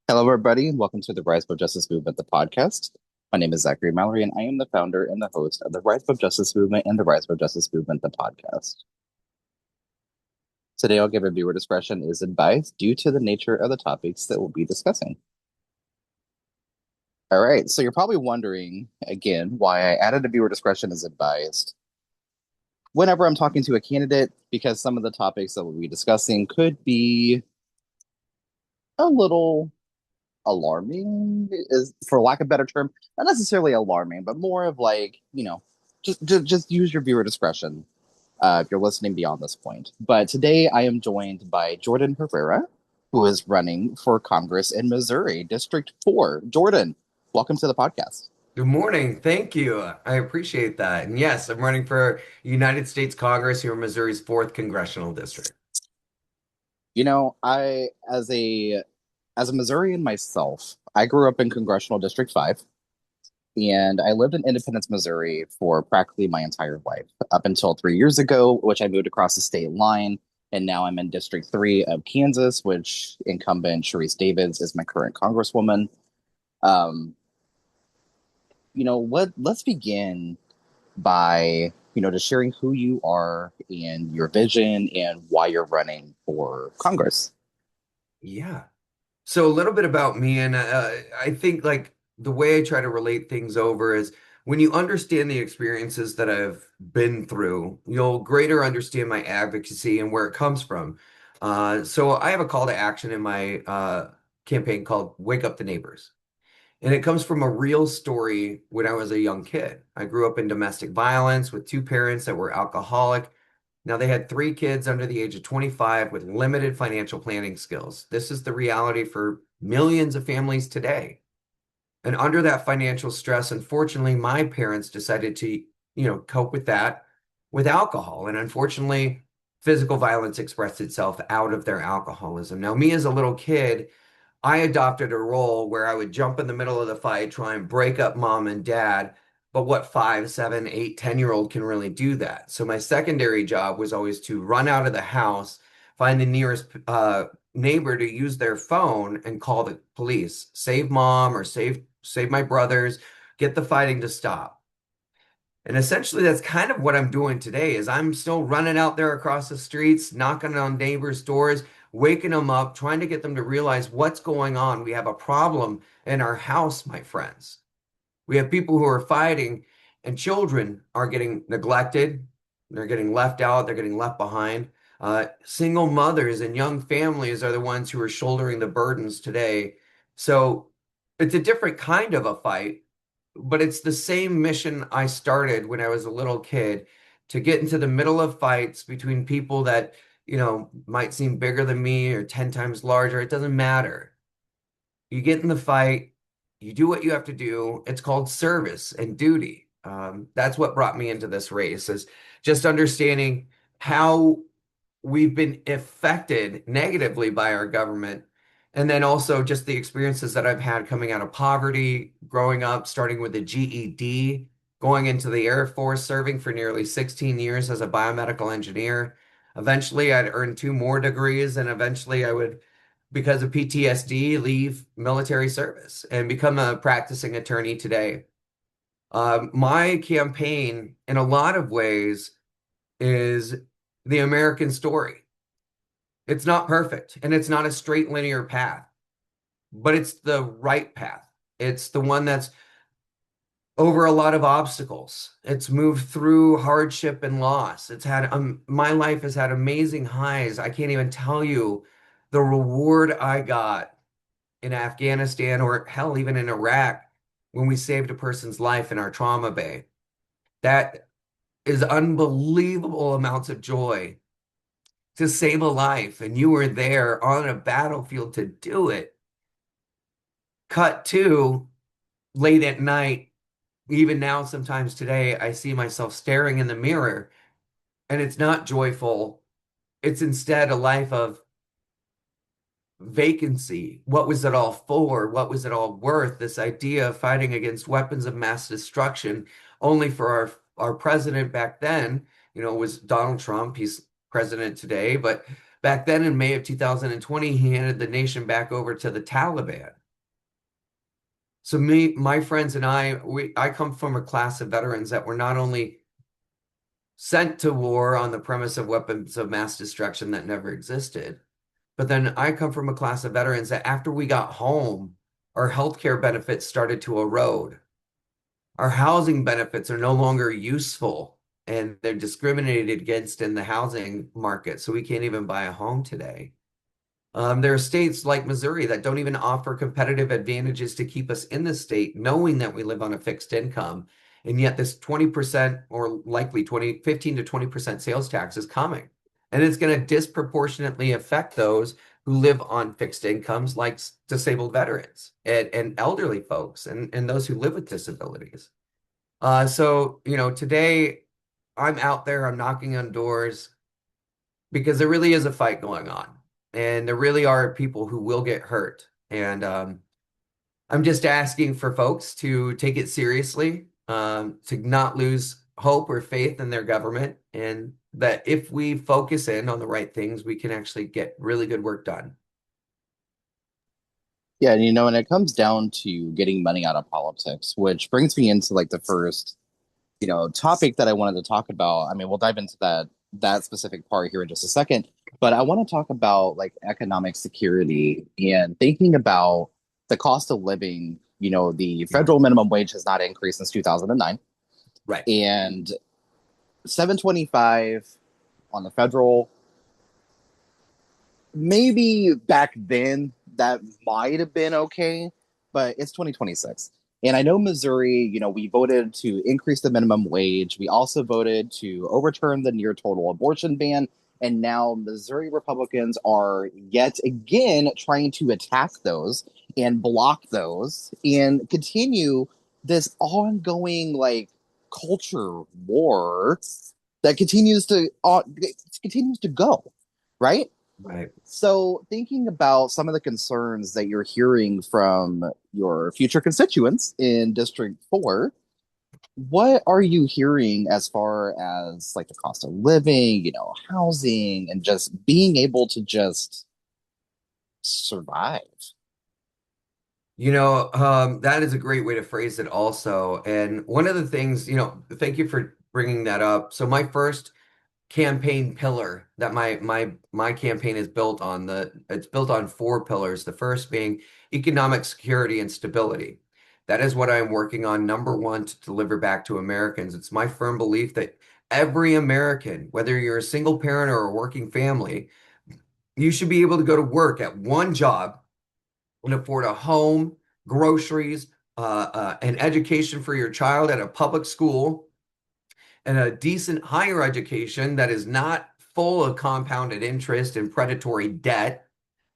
Hello, everybody, and welcome to the Rise Above Justice Movement, the podcast. My name is Zachary Mallory, and I am the founder and the host of the Rise Above Justice Movement and the Rise Above Justice Movement, the podcast. Today, I'll give a viewer discretion is advised due to the nature of the topics that we'll be discussing. All right, so you're probably wondering, again, why I added a viewer discretion is advised whenever I'm talking to a candidate, because some of the topics that we'll be discussing could be a little alarming is for lack of a better term, not necessarily alarming, but more of like, just use your viewer discretion if you're listening beyond this point. But today I am joined by Jordan Herrera, who is running for Congress in Missouri, District 4. Jordan, welcome to the podcast. Good morning. Thank you. I appreciate that. And yes, I'm running for United States Congress here in Missouri's 4th congressional district. I as a Missourian myself, I grew up in Congressional District 5. And I lived in Independence, Missouri for practically my entire life up until 3 years ago, which I moved across the state line. And now I'm in District 3 of Kansas, which incumbent Sharice Davids is my current congresswoman. Um, let's begin by, just sharing who you are and your vision and why you're running for Congress. Yeah. So a little bit about me, and I think like the way I try to relate things over is when you understand the experiences that I've been through, you'll greater understand my advocacy and where it comes from. So I have a call to action in my campaign called Wake Up the Neighbors. And it comes from a real story when I was a young kid. I grew up in domestic violence with two parents that were alcoholic. Now they had three kids under the age of 25 with limited financial planning skills. This is the reality for millions of families today. And under that financial stress, unfortunately, my parents decided to, cope with that with alcohol. And unfortunately, physical violence expressed itself out of their alcoholism. Now, me as a little kid, I adopted a role where I would jump in the middle of the fight, try and break up mom and dad. But what 5, 7, 8, 10-year-old can really do that? So my secondary job was always to run out of the house, find the nearest neighbor to use their phone and call the police, save mom or save my brothers, get the fighting to stop. And essentially, that's kind of what I'm doing today is I'm still running out there across the streets, knocking on neighbors' doors, waking them up, trying to get them to realize what's going on. We have a problem in our house, my friends. We have people who are fighting, and children are getting neglected. They're getting left out. They're getting left behind. Single mothers and young families are the ones who are shouldering the burdens today. So it's a different kind of a fight, but it's the same mission I started when I was a little kid to get into the middle of fights between people that, might seem bigger than me or 10 times larger. It doesn't matter. You get in the fight, you do what you have to do. It's called service and duty. That's what brought me into this race is just understanding how we've been affected negatively by our government. And then also just the experiences that I've had coming out of poverty, growing up, starting with a GED, going into the Air Force, serving for nearly 16 years as a biomedical engineer. Eventually, I'd earn two more degrees, and eventually I would, because of PTSD, leave military service and become a practicing attorney today. My campaign, in a lot of ways, is the American story. It's not perfect and it's not a straight linear path, but it's the right path. It's the one that's over a lot of obstacles. It's moved through hardship and loss. My life has had amazing highs. I can't even tell you the reward I got in Afghanistan or hell, even in Iraq when we saved a person's life in our trauma bay. That is unbelievable amounts of joy to save a life, and you were there on a battlefield to do it. Cut to late at night, even now, sometimes today, I see myself staring in the mirror, and it's not joyful. It's instead a life of vacancy. What was it all for? What was it all worth? This idea of fighting against weapons of mass destruction, only for our president back then, was Donald Trump. He's president today, but Back then in May of 2020, he handed the nation back over to the Taliban. So my friends and I come from a class of veterans that were not only sent to war on the premise of weapons of mass destruction that never existed, but then I come from a class of veterans that after we got home, our healthcare benefits started to erode. Our housing benefits are no longer useful and they're discriminated against in the housing market. So we can't even buy a home today. There are states like Missouri that don't even offer competitive advantages to keep us in the state, knowing that we live on a fixed income. And yet this 20% or likely 15 to 20% sales tax is coming. And it's going to disproportionately affect those who live on fixed incomes, like disabled veterans and elderly folks and those who live with disabilities. Today I'm out there, I'm knocking on doors because there really is a fight going on. And there really are people who will get hurt. And I'm just asking for folks to take it seriously, to not lose hope or faith in their government, and that if we focus in on the right things, we can actually get really good work done. Yeah, and when it comes down to getting money out of politics, which brings me into like the first, topic that I wanted to talk about. I mean, we'll dive into that specific part here in just a second, but I want to talk about like economic security and thinking about the cost of living. The Yeah. federal minimum wage has not increased since 2009, Right. and 725 on the federal. Maybe back then that might have been okay, but it's 2026. And I know Missouri, we voted to increase the minimum wage. We also voted to overturn the near total abortion ban. And now Missouri Republicans are yet again trying to attack those and block those and continue this ongoing like culture war that continues to go, right? Right. So, thinking about some of the concerns that you're hearing from your future constituents in District 4, what are you hearing as far as like the cost of living, housing, and just being able to just survive? That is a great way to phrase it also. And one of the things, thank you for bringing that up. So my first campaign pillar that my campaign is built on, it's built on four pillars. The first being economic security and stability. That is what I'm working on, number one, to deliver back to Americans. It's my firm belief that every American, whether you're a single parent or a working family, you should be able to go to work at one job and afford a home, groceries, an education for your child at a public school, and a decent higher education that is not full of compounded interest and predatory debt.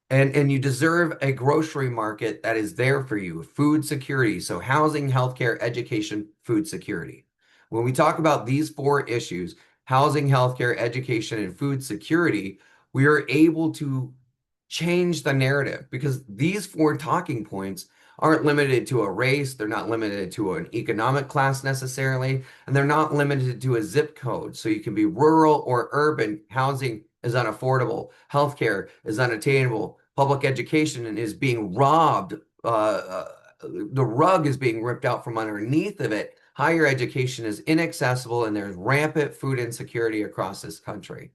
And you deserve a grocery market that is there for you, food security. So housing, healthcare, education, food security. When we talk about these four issues, housing, healthcare, education, and food security, we are able to change the narrative because these four talking points aren't limited to a race, they're not limited to an economic class necessarily, and they're not limited to a zip code. So you can be rural or urban, housing is unaffordable, healthcare is unattainable, public education is being robbed, the rug is being ripped out from underneath of it. Higher education is inaccessible, and there's rampant food insecurity across this country.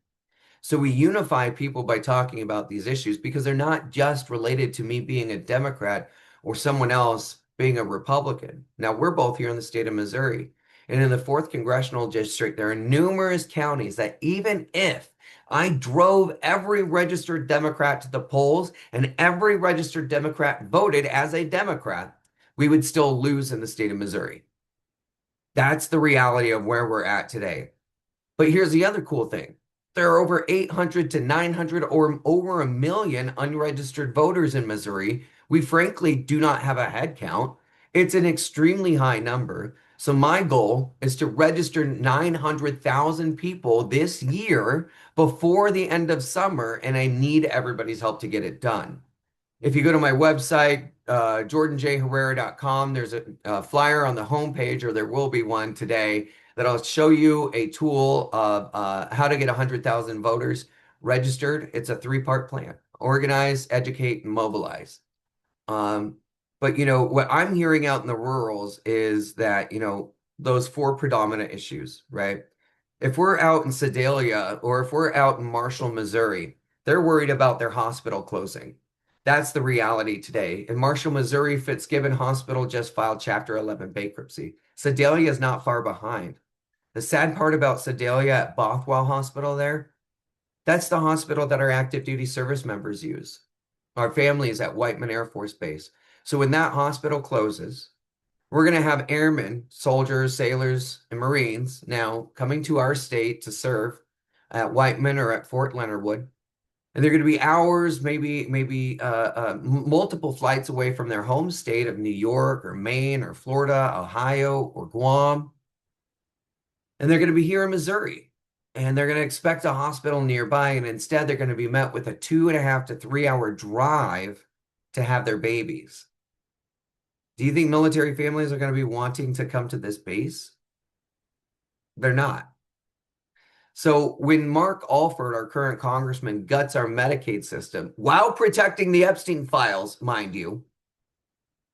So we unify people by talking about these issues because they're not just related to me being a Democrat or someone else being a Republican. Now, we're both here in the state of Missouri. And in the fourth congressional district, there are numerous counties that even if I drove every registered Democrat to the polls and every registered Democrat voted as a Democrat, we would still lose in the state of Missouri. That's the reality of where we're at today. But here's the other cool thing. There are over 800 to 900 or over a million unregistered voters in Missouri. We frankly do not have a head count. It's an extremely high number. So my goal is to register 900,000 people this year before the end of summer, and I need everybody's help to get it done. If you go to my website, jordanherrera.com, there's a flyer on the homepage, or there will be one today, that'll show you a tool of how to get 100,000 voters. registered. It's a three-part plan: organize, educate, and mobilize. Um, but what I'm hearing out in the rurals is that, those four predominant issues, right? If we're out in Sedalia or if we're out in Marshall, Missouri, they're worried about their hospital closing. That's the reality today. In Marshall, Missouri, Fitzgibbon Hospital just filed Chapter 11 bankruptcy. Sedalia is not far behind. The sad part about Sedalia at Bothwell Hospital there, that's the hospital that our active duty service members use. Our families at Whiteman Air Force Base. So when that hospital closes, we're going to have airmen, soldiers, sailors, and Marines now coming to our state to serve at Whiteman or at Fort Leonard Wood. And they're going to be hours, maybe multiple flights away from their home state of New York or Maine or Florida, Ohio or Guam. And they're going to be here in Missouri. And they're going to expect a hospital nearby. And instead, they're going to be met with a 2.5 to 3 hour drive to have their babies. Do you think military families are going to be wanting to come to this base? They're not. So when Mark Alford, our current congressman, guts our Medicaid system while protecting the Epstein files, mind you,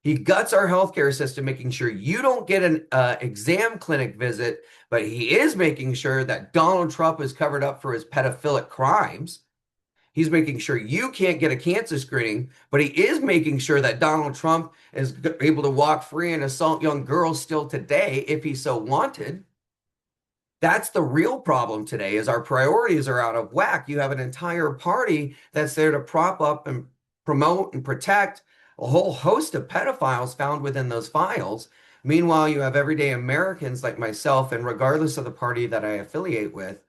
he guts our healthcare system, making sure you don't get an exam clinic visit, but he is making sure that Donald Trump is covered up for his pedophilic crimes. He's making sure you can't get a cancer screening, but he is making sure that Donald Trump is able to walk free and assault young girls still today if he so wanted. That's the real problem today is our priorities are out of whack. You have an entire party that's there to prop up and promote and protect a whole host of pedophiles found within those files. Meanwhile, you have everyday Americans like myself, and regardless of the party that I affiliate with,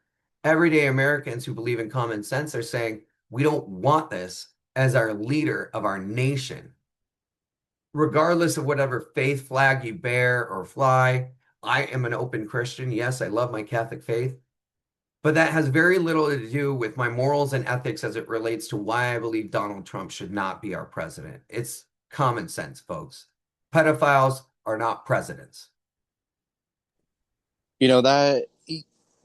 everyday Americans who believe in common sense are saying, we don't want this as our leader of our nation. Regardless of whatever faith flag you bear or fly, I am an open Christian. Yes, I love my Catholic faith, but that has very little to do with my morals and ethics as it relates to why I believe Donald Trump should not be our president. It's common sense, folks. Pedophiles are not presidents. That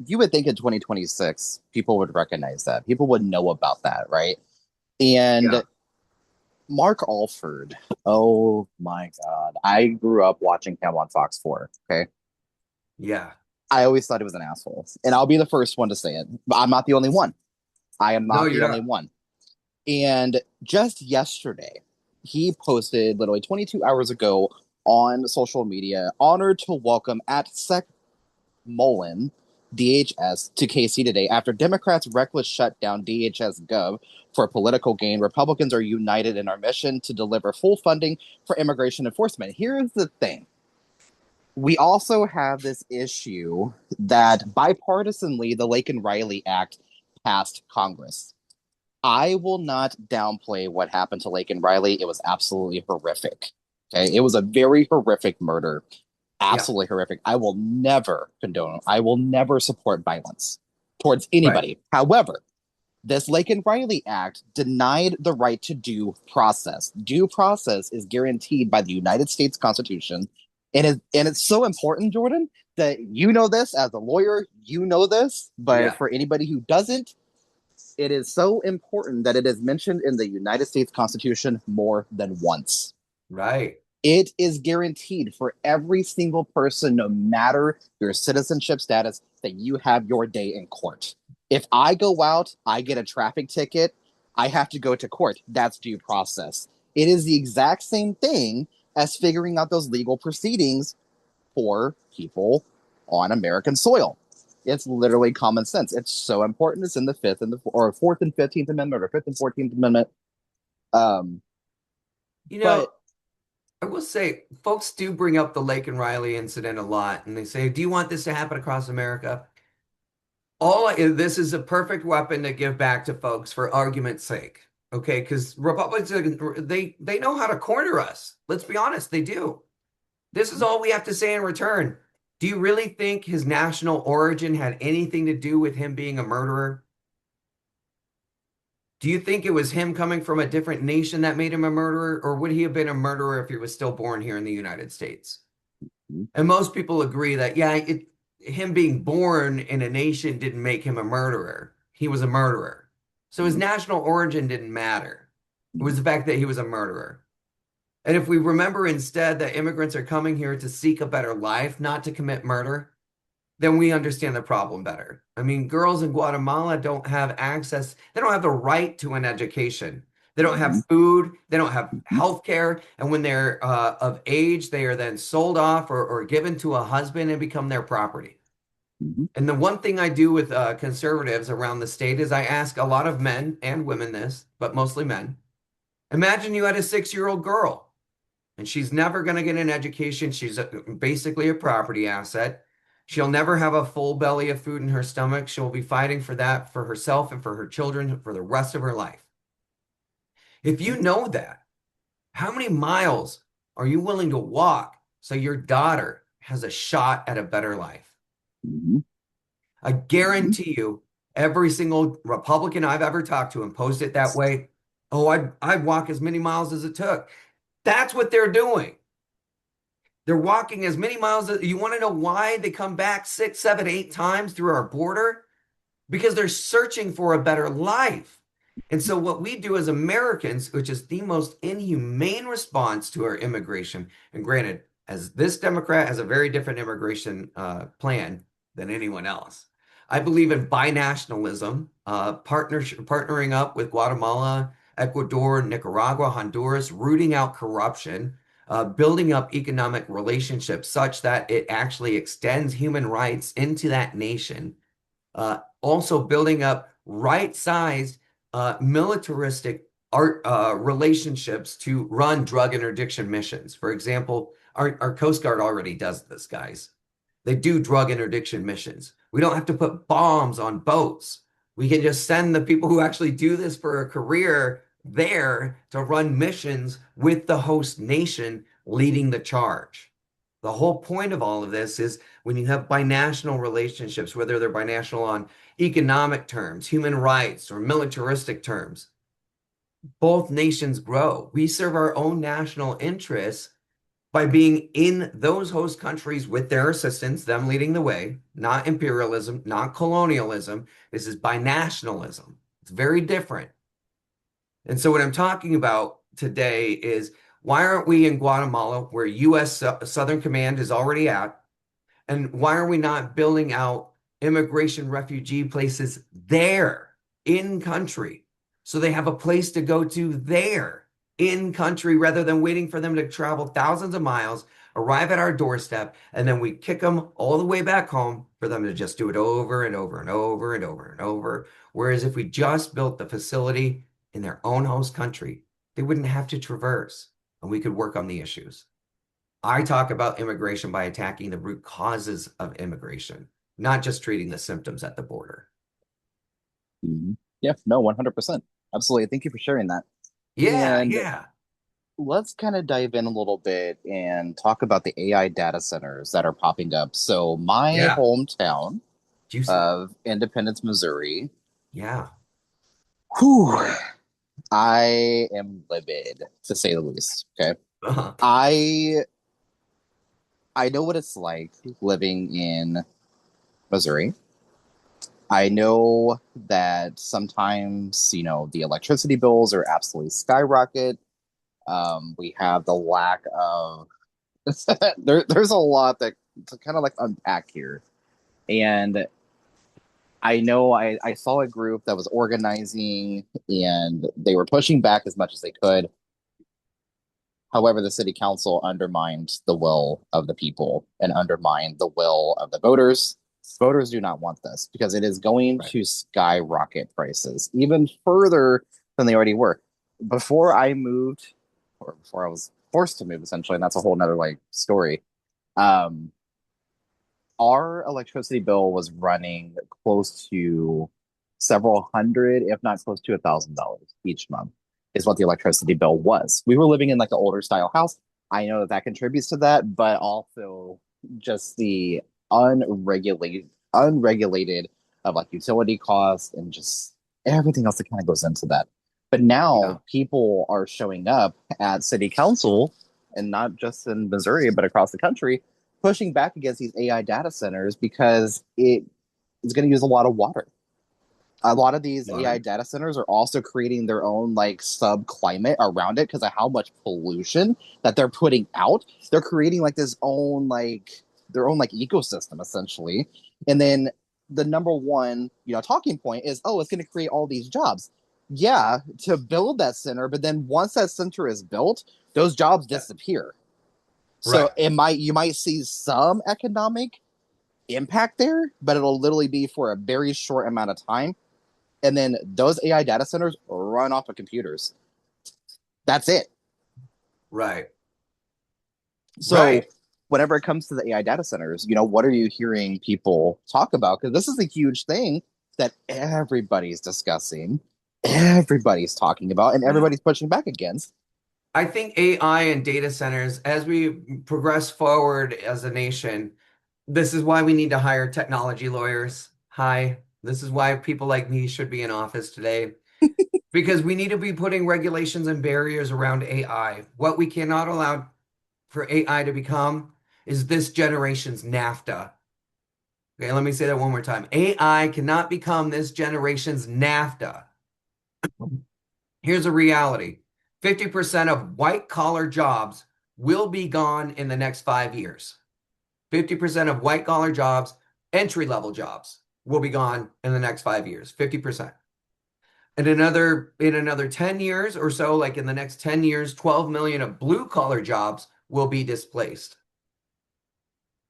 you would think in 2026 people would recognize that. People would know about that, right? Yeah. And Mark Alford, oh my God. I grew up watching him on Fox 4. Okay. Yeah. I always thought he was an asshole. And I'll be the first one to say it. But I'm not the only one. I am No, not the you're only not. one. And just yesterday, he posted literally 22 hours ago on social media, honored to welcome at Sec Mullen, DHS, to KC today after Democrats' reckless shutdown DHS Gov for political gain. Republicans are united in our mission to deliver full funding for immigration enforcement. Here's the thing. We also have this issue that bipartisanly, the Laken Riley Act passed Congress. I will not downplay what happened to Laken Riley. It was absolutely horrific. Okay. It was a very horrific murder. Yeah. Absolutely horrific. I will never condone, I will never support violence towards Right. anybody. However, this Laken Riley Act denied the right to due process. Due process is guaranteed by the United States Constitution. And it's so important, Jordan, that you know this as a lawyer, you know this, but Yeah. for anybody who doesn't, it is so important that it is mentioned in the United States Constitution more than once. Right. It is guaranteed for every single person, no matter your citizenship status, that you have your day in court. If I go out, I get a traffic ticket, I have to go to court. That's due process. It is the exact same thing as figuring out those legal proceedings for people on American soil. It's literally common sense. It's so important. It's in the fifth and the or fourth and 15th Amendment or fifth and 14th Amendment. Um, You but know, I will say, folks do bring up the Lake and Riley incident a lot, and they say, "Do you want this to happen across America?" This is a perfect weapon to give back to folks for argument's sake, okay? Because Republicans, they know how to corner us. Let's be honest, they do. This is all we have to say in return. Do you really think his national origin had anything to do with him being a murderer? Do you think it was him coming from a different nation that made him a murderer, or would he have been a murderer if he was still born here in the United States? And most people agree that, yeah, him being born in a nation didn't make him a murderer. He was a murderer. So his national origin didn't matter. It was the fact that he was a murderer. And if we remember instead that immigrants are coming here to seek a better life, not to commit murder, then we understand the problem better. I mean, girls in Guatemala don't have access, they don't have the right to an education. They don't Mhm. have food, they don't have Mhm. health care. And when they're of age, they are then sold off or given to a husband and become their property. Mhm. And the one thing I do with conservatives around the state is I ask a lot of men and women this, but mostly men. Imagine you had a 6-year-old girl and she's never going to get an education. She's basically a property asset. She'll never have a full belly of food in her stomach. She'll be fighting for that for herself and for her children for the rest of her life. If you know that, how many miles are you willing to walk so your daughter has a shot at a better life? Mhm. I Mhm. guarantee you, every single Republican I've ever talked to and posed it that way, oh, I'd walk as many miles as it took. That's what they're doing. They're walking as many miles. You want to know why they come back 6, 7, 8 times through our border? Because they're searching for a better life. And so, what we do as Americans, which is the most inhumane response to our immigration, and granted, as this Democrat has a very different immigration plan than anyone else. I believe in binationalism, partnering up with Guatemala, Ecuador, Nicaragua, Honduras, rooting out corruption, building up economic relationships such that it actually extends human rights into that nation, also building up right-sized militaristic art relationships to run drug interdiction missions. For example, our Coast Guard already does this, guys. They do drug interdiction missions. We don't have to put bombs on boats. We can just send the people who actually do this for a career there to run missions with the host nation leading the charge. The whole point of all of this is when you have binational relationships, whether they're binational on economic terms, human rights, or militaristic terms, both nations grow. We serve our own national interests by being in those host countries with their assistance, them leading the way, not imperialism, not colonialism. This is binationalism. It's very different. And so, what I'm talking about today is why aren't we in Guatemala, where U.S. Southern Command is already at? And why are we not building out immigration refugee places there in country so they have a place to go to there in country rather than waiting for them to travel thousands of miles, arrive at our doorstep, and then we kick them all the way back home for them to just do it over and over and over and over and over. Whereas if we just built the facility in their own host country, they wouldn't have to traverse and we could work on the issues. I talk about immigration by attacking the root causes of immigration, not just treating the symptoms at the border. Mhm. Yeah, no, 100%. Absolutely. Thank you for sharing that. Yeah, And yeah, let's kind of dive in a little bit and talk about the AI data centers that are popping up. So, my yeah. hometown Juicy. of Independence, Missouri, Yeah. whew, I am livid to say the least. Okay. Uh-huh. I I know what it's like living in Missouri. I know that sometimes, the electricity bills are absolutely skyrocket. We have the lack of there's a lot that to kind of like unpack here. And I know I saw a group that was organizing and they were pushing back as much as they could. However, the city council undermined the will of the people and undermined the will of the voters. Voters do not want this because it is going Right. to skyrocket prices even further than they already were. Before I moved, or before I was forced to move, essentially, and that's a whole nother like story. Um, our electricity bill was running close to several hundred, if not close to $1,000 each month, is what the electricity bill was. We were living in like an older style house. I know that that contributes to that, but also just the unregulated of like utility costs and just everything else that kind of goes into that. But Yeah. now people are showing up at city council, and not just in Missouri, but across the country, pushing back against these AI data centers because it is going to use a lot of water. A lot of these AI Right. data centers are also creating their own like sub climate around it because of how much pollution that they're putting out. They're creating like this own like their own like ecosystem essentially. And then the number one, talking point is, oh, it's going to create all these jobs. Yeah, to build that center, but then once that center is built, those jobs Yeah. disappear. So Right. you might see some economic impact there, but it'll literally be for a very short amount of time. And then those AI data centers run off of computers. That's it. Right. So Right. whenever it comes to the AI data centers, what are you hearing people talk about? Because this is a huge thing that everybody's discussing, everybody's talking about, and Well, everybody's pushing back against. I think AI and data centers, as we progress forward as a nation, this is why we need to hire technology lawyers. Hi. This is why people like me should be in office today. Because we need to be putting regulations and barriers around AI. What we cannot allow for AI to become is this generation's NAFTA. Okay, let me say that one more time. AI cannot become this generation's NAFTA. Here's a reality. 50% of white collar jobs will be gone in the next 5 years. 50% of white collar jobs, entry level jobs, will be gone in the next 5 years. 50%. And in another 10 years or so, like in the next 10 years, 12 million of blue collar jobs will be displaced.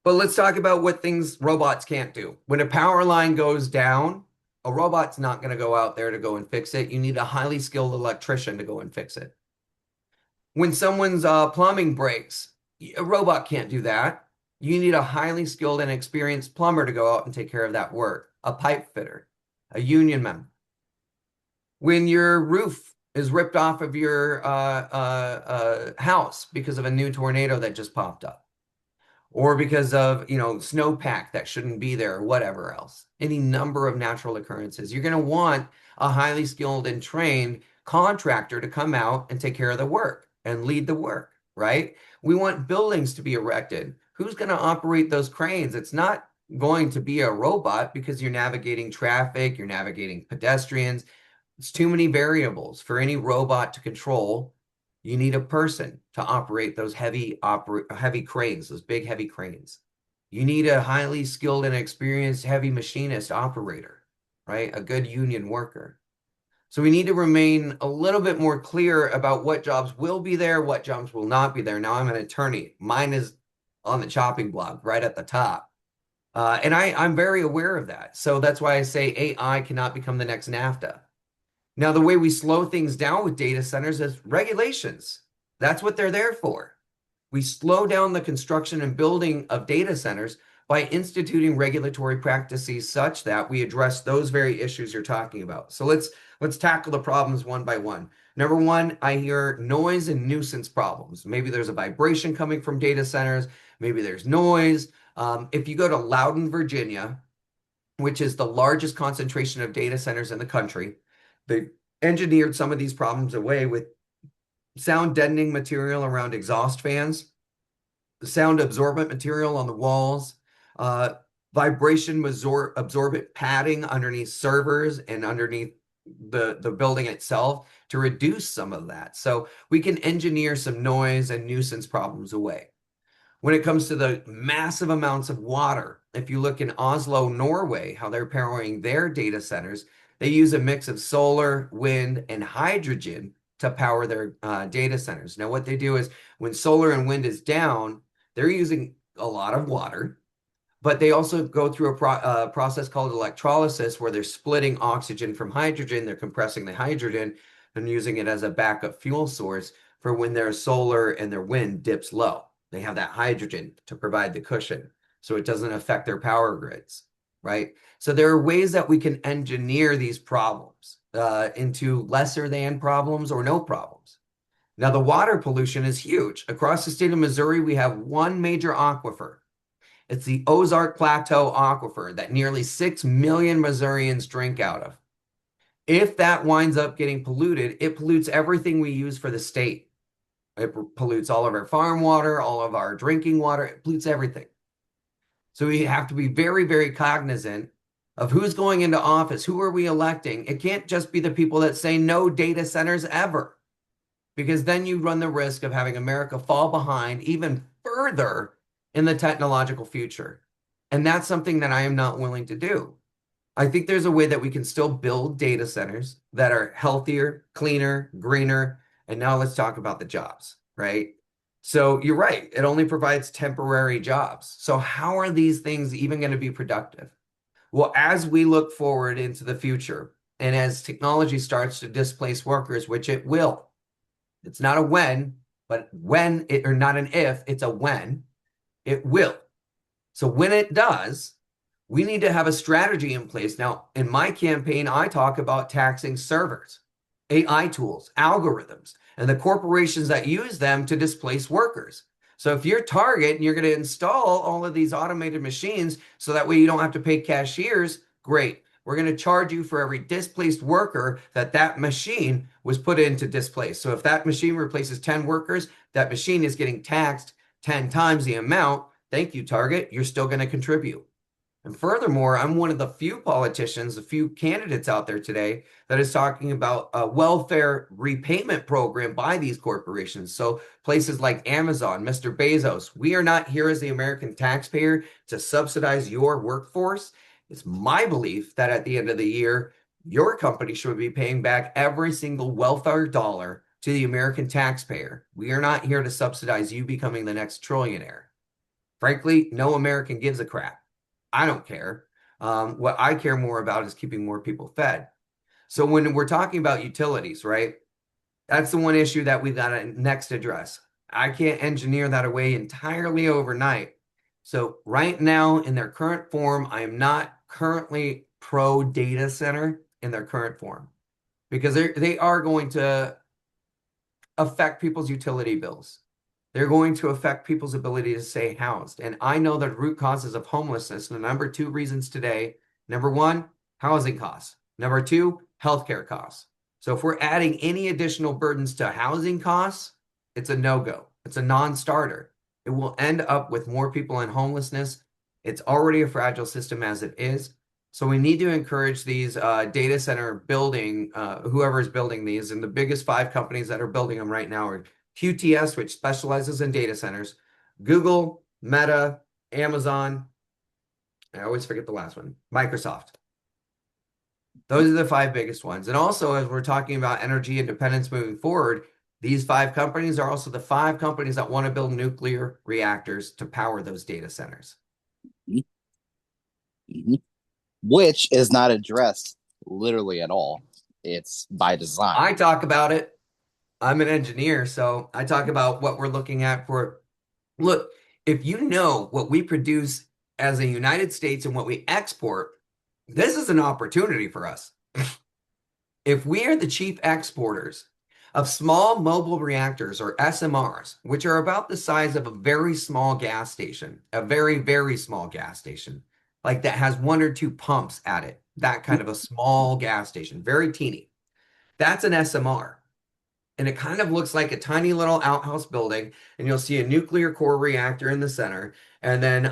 But let's talk about what things robots can't do. When a power line goes down, a robot's not going to go out there to go and fix it. You need a highly skilled electrician to go and fix it. When someone's plumbing breaks, a robot can't do that. You need a highly skilled and experienced plumber to go out and take care of that work, a pipe fitter, a union member. When your roof is ripped off of your house because of a new tornado that just popped up, or because of, snowpack that shouldn't be there or whatever else. Any number of natural occurrences. You're going to want a highly skilled and trained contractor to come out and take care of the work and lead the work, right? We want buildings to be erected. Who's going to operate those cranes? It's not going to be a robot because you're navigating traffic, you're navigating pedestrians. It's too many variables for any robot to control. You need a person to operate those heavy cranes, those big heavy cranes. You need a highly skilled and experienced heavy machinist operator, right? A good union worker. So we need to remain a little bit more clear about what jobs will be there, what jobs will not be there. Now I'm an attorney. Mine is on the chopping block right at the top. And I'm very aware of that. So that's why I say AI cannot become the next NAFTA. Now, the way we slow things down with data centers is regulations. That's what they're there for. We slow down the construction and building of data centers by instituting regulatory practices such that we address those very issues you're talking about. So let's tackle the problems one by one. Number one, I hear noise and nuisance problems. Maybe there's a vibration coming from data centers. Maybe there's noise. If you go to Loudoun, Virginia, which is the largest concentration of data centers in the country, they engineered some of these problems away with sound deadening material around exhaust fans, sound absorbent material on the walls, uh, vibration absorbent padding underneath servers and underneath the building itself to reduce some of that. So we can engineer some noise and nuisance problems away. When it comes to the massive amounts of water, if you look in Oslo, Norway, how they're powering their data centers, they use a mix of solar, wind, and hydrogen to power their data centers. Now, what they do is when solar and wind is down, they're using a lot of water, but they also go through a process called electrolysis where they're splitting oxygen from hydrogen. They're compressing the hydrogen and using it as a backup fuel source for when their solar and their wind dips low. They have that hydrogen to provide the cushion so it doesn't affect their power grids, right? So there are ways that we can engineer these problems into lesser than problems or no problems. Now, the water pollution is huge. Across the state of Missouri, we have one major aquifer. It's the Ozark Plateau Aquifer that nearly 6 million Missourians drink out of. If that winds up getting polluted, it pollutes everything we use for the state. It pollutes all of our farm water, all of our drinking water, it pollutes everything. So we have to be very, very cognizant of who's going into office, who are we electing, it can't just be the people that say no data centers ever, because then you run the risk of having America fall behind even further in the technological future. And that's something that I am not willing to do. I think there's a way that we can still build data centers that are healthier, cleaner, greener. And now let's talk about the jobs, right? So you're right. It only provides temporary jobs. So how are these things even going to be productive? Well, as we look forward into the future and as technology starts to displace workers, which it will, it's not a when, but when it, or not an if, it's a when, it will. So when it does, we need to have a strategy in place. Now, in my campaign, I talk about taxing servers, AI tools, algorithms, and the corporations that use them to displace workers. So if you're Target and you're going to install all of these automated machines so that way you don't have to pay cashiers, great. We're going to charge you for every displaced worker that that machine was put in to displace. So if that machine replaces 10 workers, that machine is getting taxed 10 times the amount. Thank you, Target. You're still going to contribute. And furthermore, I'm one of the few politicians, a few candidates out there today that is talking about a welfare repayment program by these corporations. So places like Amazon, Mr. Bezos, we are not here as the American taxpayer to subsidize your workforce. It's my belief that at the end of the year, your company should be paying back every single welfare dollar to the American taxpayer. We are not here to subsidize you becoming the next trillionaire. Frankly, no American gives a crap. I don't care. What I care more about is keeping more people fed. So when we're talking about utilities, right? That's the one issue that we've got to next address. I can't engineer that away entirely overnight. So right now, in their current form, I am not currently pro data center in their current form because they are going to affect people's utility bills. They're going to affect people's ability to stay housed. And I know that root causes of homelessness, the number two reasons today, number one, housing costs. Number two, healthcare costs. So if we're adding any additional burdens to housing costs, it's a no-go. It's a non-starter. It will end up with more people in homelessness. It's already a fragile system as it is. So we need to encourage these data center building, whoever is building these, and the biggest five companies that are building them right now are QTS, which specializes in data centers, Google, Meta, Amazon, I always forget the last one, Microsoft. Those are the five biggest ones. And also, as we're talking about energy independence moving forward, these five companies are also the five companies that want to build nuclear reactors to power those data centers. Mhm. Which is not addressed literally at all. It's by I design. talk about it. I'm an engineer, so I talk about what we're looking at for. Look, if you know what we produce as a United States and what we export, this is an opportunity for us. If we are the chief exporters of small mobile reactors or SMRs, which are about the size of a very small gas station, a very, very small gas station, like that has one or two pumps at it, that kind of a small gas station, very teeny. That's an SMR. And it kind of looks like a tiny little outhouse building, and you'll see a nuclear core reactor in the center, and then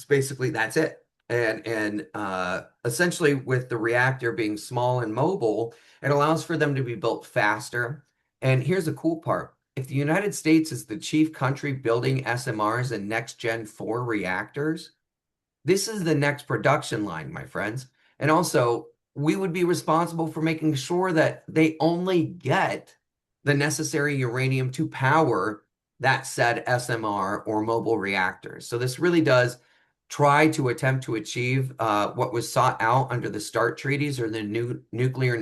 basically that's it. And essentially, with the reactor being small and mobile, it allows for them to be built faster. And here's the cool part: if the United States is the chief country building SMRs and next gen 4 reactors, this is the next production line, my friends. And also, we would be responsible for making sure that they only get the necessary uranium to power that said SMR or mobile reactors. So this really does try to attempt to achieve what was sought out under the START treaties or the nuclear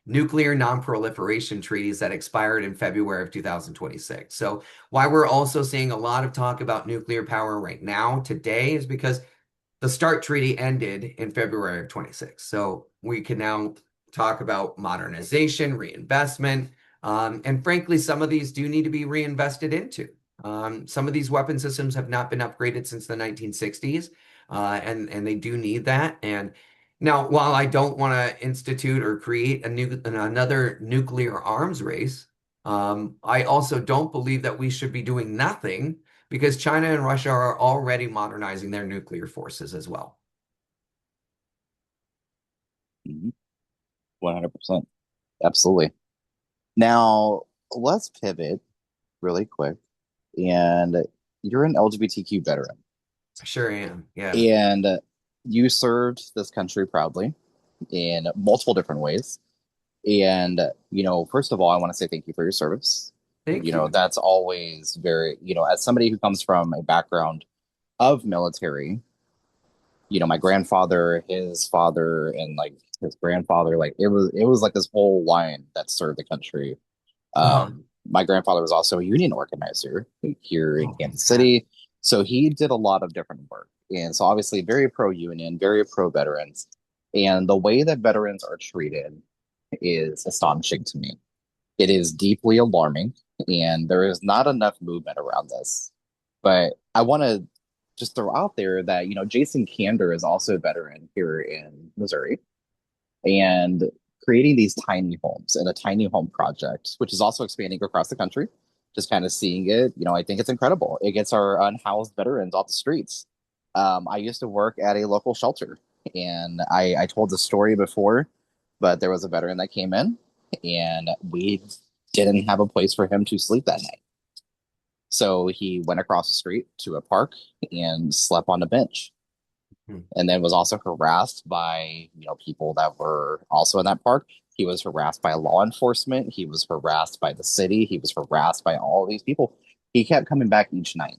non-proliferation treaties that expired in February of 2026. So why we're also seeing a lot of talk about nuclear power right now today is because the START treaty ended in February of 26. So we can now talk about modernization, reinvestment, and frankly, some of these do need to be reinvested into. Some of these weapon systems have not been upgraded since the 1960s, and they do need that. And now, while I don't want to institute or create another nuclear arms race, I also don't believe that we should be doing nothing because China and Russia are already modernizing their nuclear forces as well. 100%. Absolutely. Now, let's pivot really quick. And you're an LGBTQ veteran, I sure am. Yeah. and you served this country proudly in multiple different ways. And, first of all, I want to say thank you for your service. Thank you. That's always very, as somebody who comes from a background of military, my grandfather, his father, and like his grandfather, like it was like this whole line that served the country. Uh-huh. My grandfather was also a union organizer here in Oh, Kansas fantastic. City. So he did a lot of different work. And so obviously very pro union, very pro veterans. And the way that veterans are treated is astonishing to me. It is deeply alarming, and there is not enough movement around this. But I want to just throw out there that, Jason Kander is also a veteran here in Missouri and creating these tiny homes and a tiny home project, which is also expanding across the country. Just kind of seeing it, I think it's incredible. It gets our unhoused veterans off the streets. I used to work at a local shelter, and I told the story before, but there was a veteran that came in, and we didn't have a place for him to sleep that night. So he went across the street to a park and slept on a bench, Hmm. and then was also harassed by people that were also in that park. He was harassed by law enforcement. He was harassed by the city. He was harassed by all of these people. He kept coming back each night,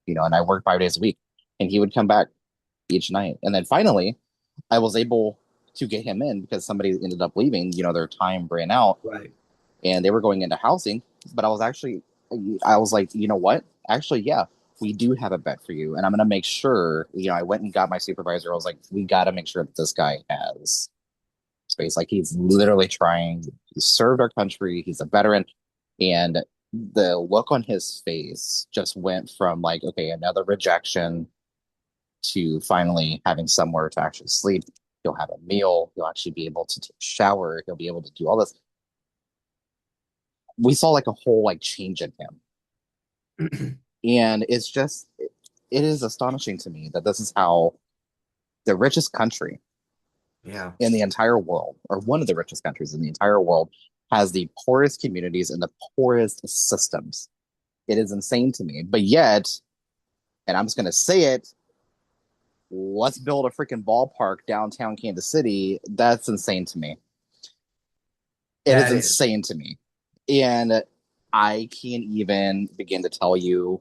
and I worked 5 days a week, and he would come back each night. And then finally, I was able to get him in because somebody ended up leaving. Their time ran out, Right. and they were going into housing. But I was like, you know what? Actually, yeah, we do have a bed for you, and I'm gonna make sure. I went and got my supervisor. I was like, we got to make sure that this guy has space. Like he's literally trying. He served our country. He's a veteran, and the look on his face just went from like, okay, another rejection to finally having somewhere to actually sleep. He'll have a meal. He'll actually be able to take a shower. He'll be able to do all this. We saw like a whole like change in him. And it is astonishing to me that this is how the richest country Yeah. in the entire world, or one of the richest countries in the entire world, has the poorest communities and the poorest systems. It is insane to me. But yet, and I'm just going to say it, let's build a freaking ballpark downtown Kansas City. That's insane to me. It is That is. insane to me. And I can't even begin to tell you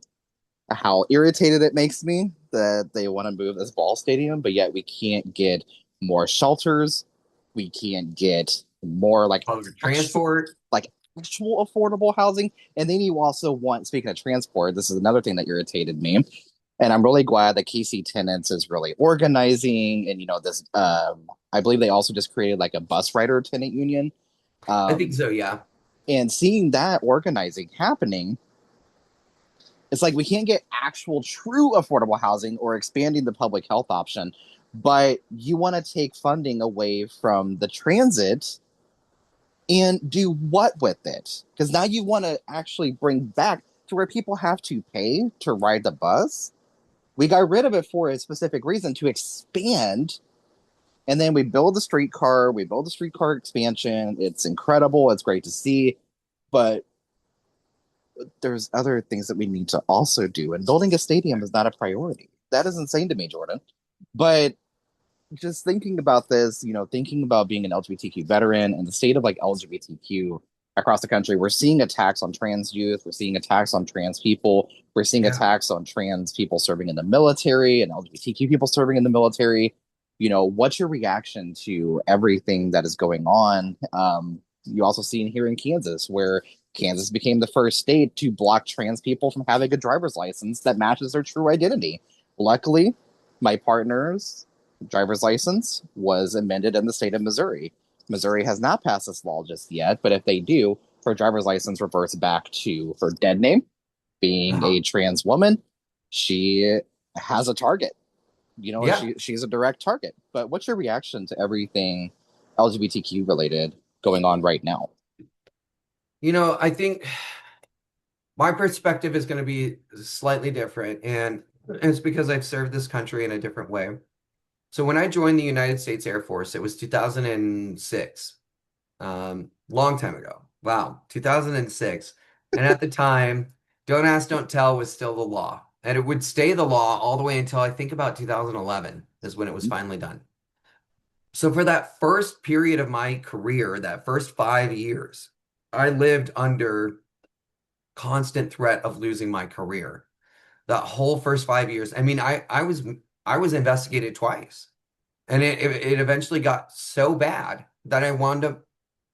how irritated it makes me that they want to move this ball stadium, but yet we can't get more shelters. We can't get more Public actual, transport. like actual affordable housing. And then you also want, speaking of transport, this is another thing that irritated me. And I'm really glad that KC Tenants is really organizing. And, this, I believe they also just created like a bus rider tenant union. I think Um, so, yeah. and seeing that organizing happening, it's like we can't get actual true affordable housing or expanding the public health option, but you want to take funding away from the transit and do what with it? Because now you want to actually bring back to where people have to pay to ride the bus. We got rid of it for a specific reason to expand. And then we build the streetcar expansion. It's incredible. It's great to see. But there's other things that we need to also do. And building a stadium is not a priority. That is insane to me, Jordan. But just thinking about this, thinking about being an LGBTQ veteran and the state of like LGBTQ across the country, we're seeing attacks on trans youth, we're seeing attacks on trans people, we're seeing Yeah. attacks on trans people serving in the military and LGBTQ people serving in the military. What's your reaction to everything that is going on? You also see it here in Kansas, where Kansas became the first state to block trans people from having a driver's license that matches their true identity. Luckily, my partner's driver's license was amended in the state of Missouri. Missouri has not passed this law just yet, but if they do, her driver's license reverts back to her dead name, being Uh-huh. a trans woman. She has a target. Yeah. She's a direct target. But what's your reaction to everything LGBTQ related going on right now? I think my perspective is going to be slightly different, and it's because I've served this country in a different way. So when I joined the United States Air Force, it was 2006. Long time ago. Wow, 2006. And at the time, don't ask, don't tell was still the law. And it would stay the law all the way until I think about 2011 is when it was finally done. So for that first period of my career, that first 5 years, I lived under constant threat of losing my career. That whole first 5 years. I mean, I was investigated twice. And it eventually got so bad that I wound up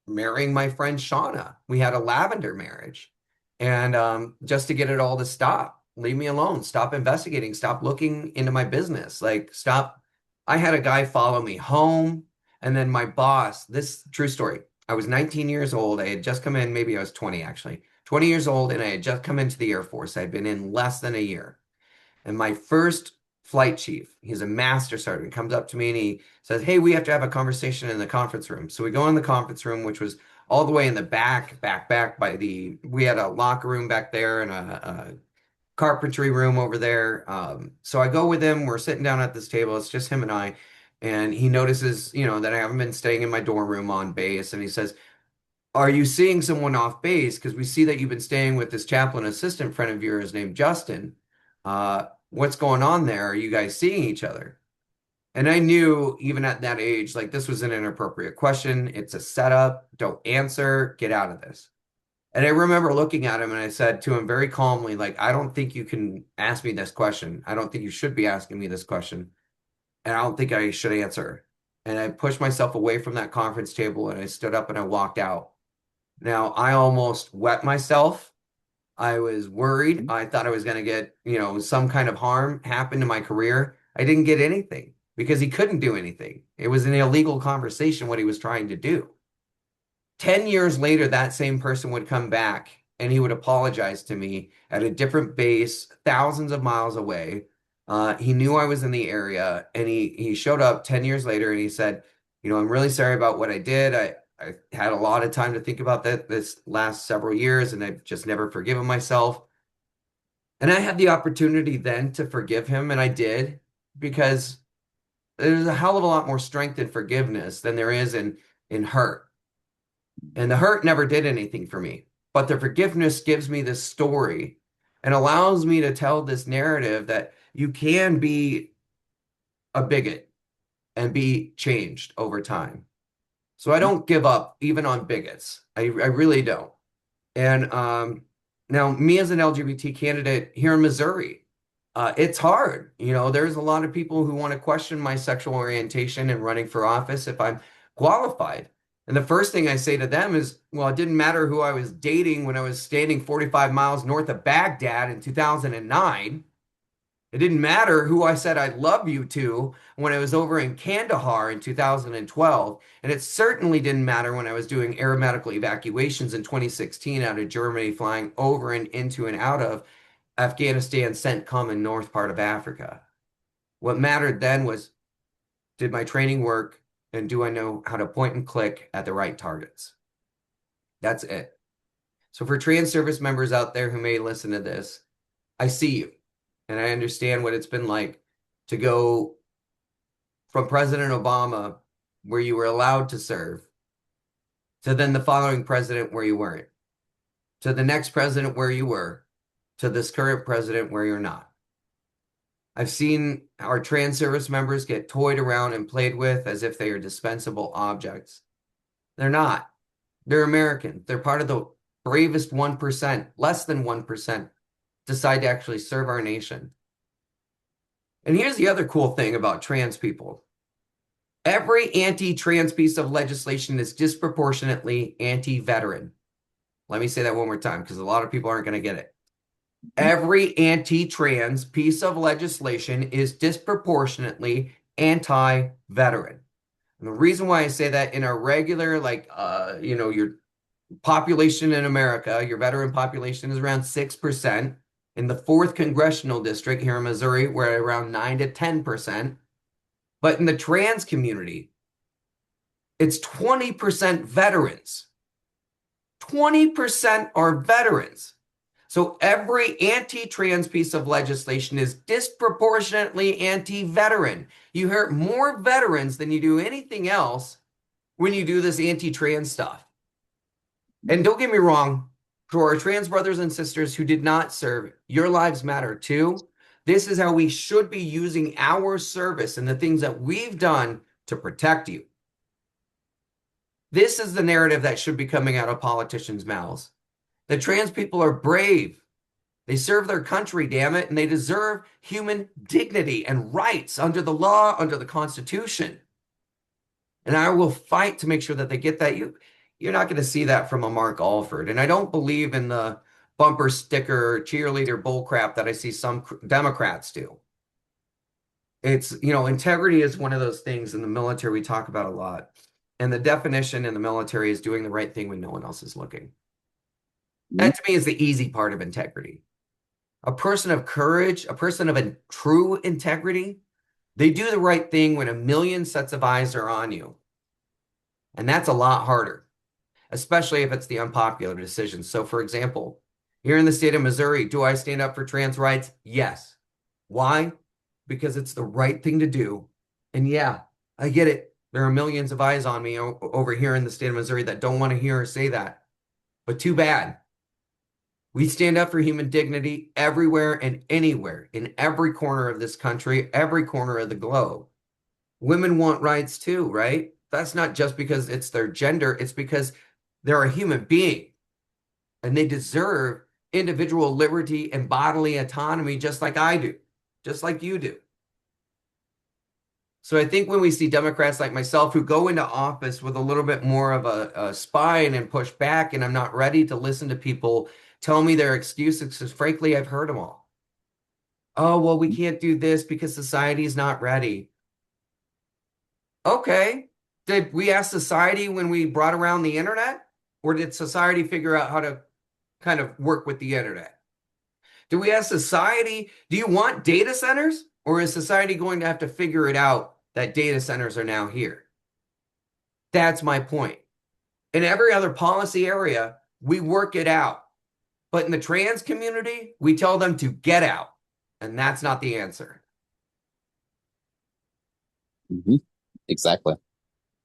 marrying my friend Shauna. We had a lavender marriage. And just to get it all to stop, leave me alone, stop investigating, stop looking into my business, like stop. I had a guy follow me home. And then my boss, this true story, I was 19 years old. I had just come in, maybe I was 20 actually, 20 years old, and I had just come into the Air Force. I'd been in less than a year. And my first flight chief, he's a master sergeant, comes up to me and he says, "Hey, we have to have a conversation in the conference room." So we go in the conference room, which was all the way in the back by we had a locker room back there and a carpentry room over there. So I go with him. We're sitting down at this table. It's just him and I. And he notices, that I haven't been staying in my dorm room on base. And he says, "Are you seeing someone off base? Because we see that you've been staying with this chaplain assistant friend of yours named Justin. What's going on there? Are you guys seeing each other?" And I knew even at that age, like this was an inappropriate question. It's a setup. Don't answer. Get out of this. And I remember looking at him and I said to him very calmly, like, "I don't think you can ask me this question. I don't think you should be asking me this question. And I don't think I should answer." And I pushed myself away from that conference table and I stood up and I walked out. Now, I almost wet myself. I was worried. I thought I was going to get, some kind of harm happen to my career. I didn't get anything because he couldn't do anything. It was an illegal conversation, what he was trying to do. 10 years later, that same person would come back and he would apologize to me at a different base, thousands of miles away. He knew I was in the area and he showed up 10 years later and he said, "I'm really sorry about what I did. I had a lot of time to think about that this last several years and I've just never forgiven myself." And I had the opportunity then to forgive him, and I did because there's a hell of a lot more strength in forgiveness than there is in hurt. And the hurt never did anything for me. But the forgiveness gives me this story and allows me to tell this narrative that you can be a bigot and be changed over time. So I don't give up even on bigots. I really don't. And now, me as an LGBT candidate here in Missouri, it's hard. There's a lot of people who want to question my sexual orientation and running for office if I'm qualified. And the first thing I say to them is, well, it didn't matter who I was dating when I was standing 45 miles north of Baghdad in 2009. It didn't matter who I said I love you to when I was over in Kandahar in 2012. And it certainly didn't matter when I was doing aeromedical evacuations in 2016 out of Germany, flying over and into and out of Afghanistan, CENTCOM, and north part of Africa. What mattered then was, did my training work and do I know how to point and click at the right targets? That's it. So for trans service members out there who may listen to this, I see you. And I understand what it's been like to go from President Obama, where you were allowed to serve, to then the following president where you weren't, to the next president where you were, to this current president where you're not. I've seen our trans service members get toyed around and played with as if they are dispensable objects. They're not. They're American. They're part of the bravest 1%, less than 1%, decide to actually serve our nation. And here's the other cool thing about trans people. Every anti-trans piece of legislation is disproportionately anti-veteran. Let me say that one more time because a lot of people aren't going to get it. Every anti-trans piece of legislation is disproportionately anti-veteran. And the reason why I say that in a regular, your population in America, your veteran population is around 6%. In the 4th congressional district here in Missouri, we're around 9 to 10%. But in the trans community, it's 20% veterans. 20% are veterans. So every anti-trans piece of legislation is disproportionately anti-veteran. You hurt more veterans than you do anything else when you do this anti-trans stuff. And don't get me wrong, for our trans brothers and sisters who did not serve, your lives matter too. This is how we should be using our service and the things that we've done to protect you. This is the narrative that should be coming out of politicians' mouths. The trans people are brave. They serve their country, damn it, and they deserve human dignity and rights under the law, under the Constitution. And I will fight to make sure that they get that. You're not going to see that from a Mark Alford. And I don't believe in the bumper sticker cheerleader bullcrap that I see some Democrats do. It's, integrity is one of those things in the military we talk about a lot. And the definition in the military is doing the right thing when no one else is looking. That to me is the easy part of integrity. A person of courage, a person of true integrity, they do the right thing when a million sets of eyes are on you. And that's a lot harder, especially if it's the unpopular decision. So, for example, here in the state of Missouri, do I stand up for trans rights? Yes. Why? Because it's the right thing to do. And yeah, I get it. There are millions of eyes on me over here in the state of Missouri that don't want to hear or say that. But too bad. We stand up for human dignity everywhere and anywhere, in every corner of this country, every corner of the globe. Women want rights too, right? That's not just because it's their gender, it's because they're a human being and they deserve individual liberty and bodily autonomy just like I do, just like you do. So I think when we see Democrats like myself who go into office with a little bit more of a spine and push back, and I'm not ready to listen to people tell me their excuses, because frankly, I've heard them all. Oh, well, we can't do this because society is not ready. Okay. Did we ask society when we brought around the internet? Or did society figure out how to kind of work with the internet? Do we ask society, do you want data centers? Or is society going to have to figure it out that data centers are now here? That's my point. In every other policy area, we work it out. But in the trans community, we tell them to get out. And that's not the answer. Mm-hmm. Exactly.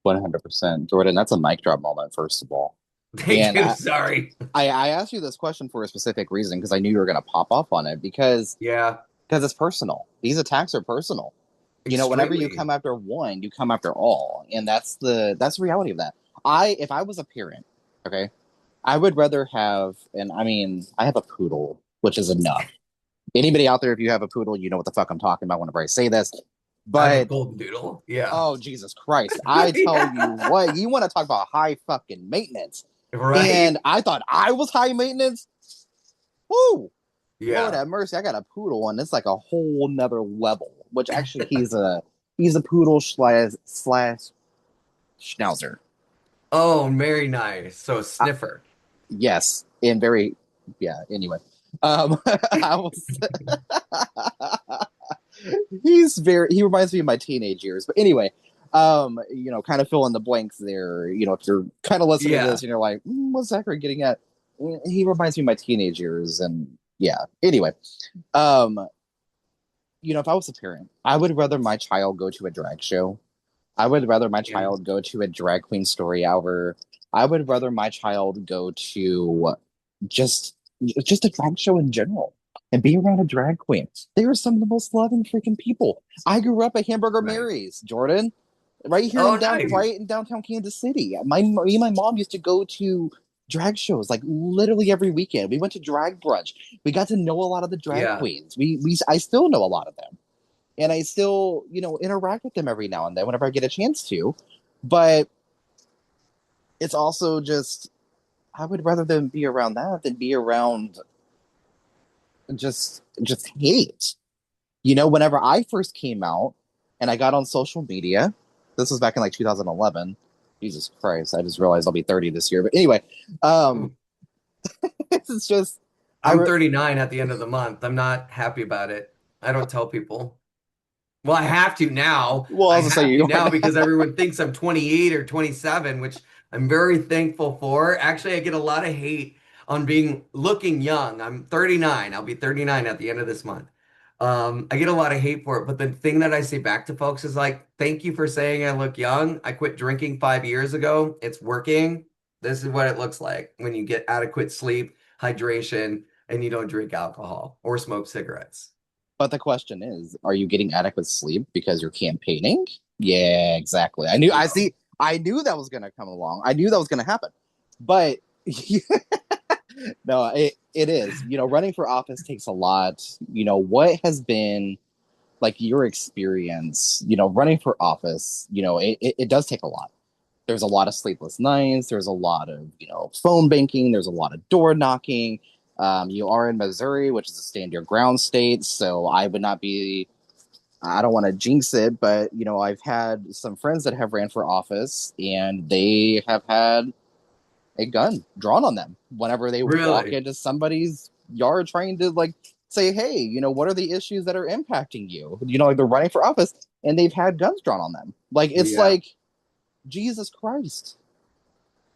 100%. Jordan, that's a mic drop moment, first of all. Thank And you. Sorry. I asked you this question for a specific reason because I knew you were going to pop off on it Yeah, because it's personal. These attacks are personal. Whenever you come extremely. after one, you come after all, and that's the reality of that. If I was a parent, okay, I would rather have, and I mean, I have a poodle, which is enough. Anybody out there, if you have a poodle, you know what the fuck I'm talking about whenever I say this. I have a But golden doodle. Yeah. oh Jesus Christ, I tell you Yeah. what, you want to talk about high fucking maintenance. Right. And I thought I was high maintenance. Woo! Lord Yeah. have mercy, I got a poodle, and it's like a whole nother level. Which actually, he's a poodle slash schnauzer. Oh, very nice. So a Uh, sniffer. yes, and very yeah. Anyway, I was he reminds me of my teenage years. But anyway, kind of fill in the blanks there. If you're kind of listening to this Yeah. and you're like, what's Zachary getting at? He reminds me of my teenage years, and yeah. Anyway, um, if I was a parent, I would rather my child go to a drag show. I would rather my Yeah. child go to a drag queen story hour. I would rather my child go to just just a drag show in general and be around a drag queen. They are some of the most loving freaking people. I grew up at Hamburger Right. Mary's, Jordan, right here Oh, nice. right in downtown Kansas City. Me and my mom used to go to drag shows like literally every weekend. We went to drag brunch. We got to know a lot of the drag Yeah. queens. I still know a lot of them, and I still interact with them every now and then whenever I get a chance to. But it's also just I would rather them be around that than be around just hate. Whenever I first came out and I got on social media, this was back in like 2011. Jesus Christ, I just realized I'll be 30 this year. But anyway, um, Ooh, it's just I I'm re- 39 at the end of the month. I'm not happy about it. I don't tell people. Well, I have to now. well, I I was gonna say have to you now aren't. because everyone thinks I'm 28 or 27, which I'm very thankful for. Actually, I get a lot of hate. on being looking young. I'm 39. I'll be 39 at the end of this month. I get a lot of hate for it, but the thing that I say back to folks is like, thank you for saying I look young. I quit drinking 5 years ago. It's working. This is what it looks like when you get adequate sleep, hydration, and you don't drink alcohol or smoke cigarettes. But the question is, are you getting adequate sleep because you're campaigning? Yeah, exactly. I knew I No. see I knew that was gonna come along. I knew that was gonna happen. But no, it is. Running for office takes a lot. What has been like your experience, running for office, it does take a lot. There's a lot of sleepless nights. There's a lot of, phone banking. There's a lot of door knocking. You are in Missouri, which is a stand your ground state. So I would not be, I don't want to jinx it, but, I've had some friends that have ran for office and they have had a gun drawn on them whenever they walk Really? into somebody's yard trying to like say, hey, what are the issues that are impacting you? Like they're running for office and they've had guns drawn on them. Like it's Yeah. like Jesus Christ.